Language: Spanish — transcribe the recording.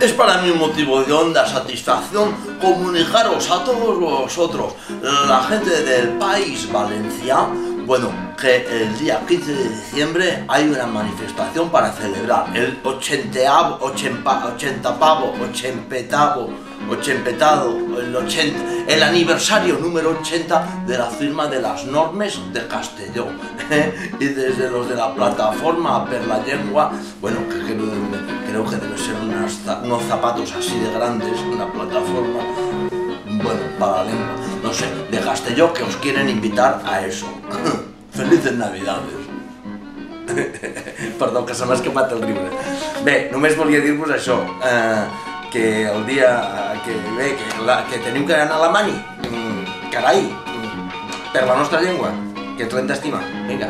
Es para mí un motivo de honda satisfacción comunicaros a todos vosotros, la gente del País Valencià, bueno, que el día 15 de diciembre hay una manifestación para celebrar el 80avo, el aniversario número 80 de la firma de las normes de Castelló. Y desde los de la plataforma Per la Llengua, bueno, que creo que debe ser unos zapatos así de grandes, una plataforma, bueno, para la lengua, no sé, de Castelló, que os quieren invitar a eso. Felices Navidades. Perdó, que se m'ha escapat el riure. Bé, només volia dir-vos això, que el dia que teniu que anar a la mani, carai, per la nostra llengua, que ens l'hem d'estimar. Vinga.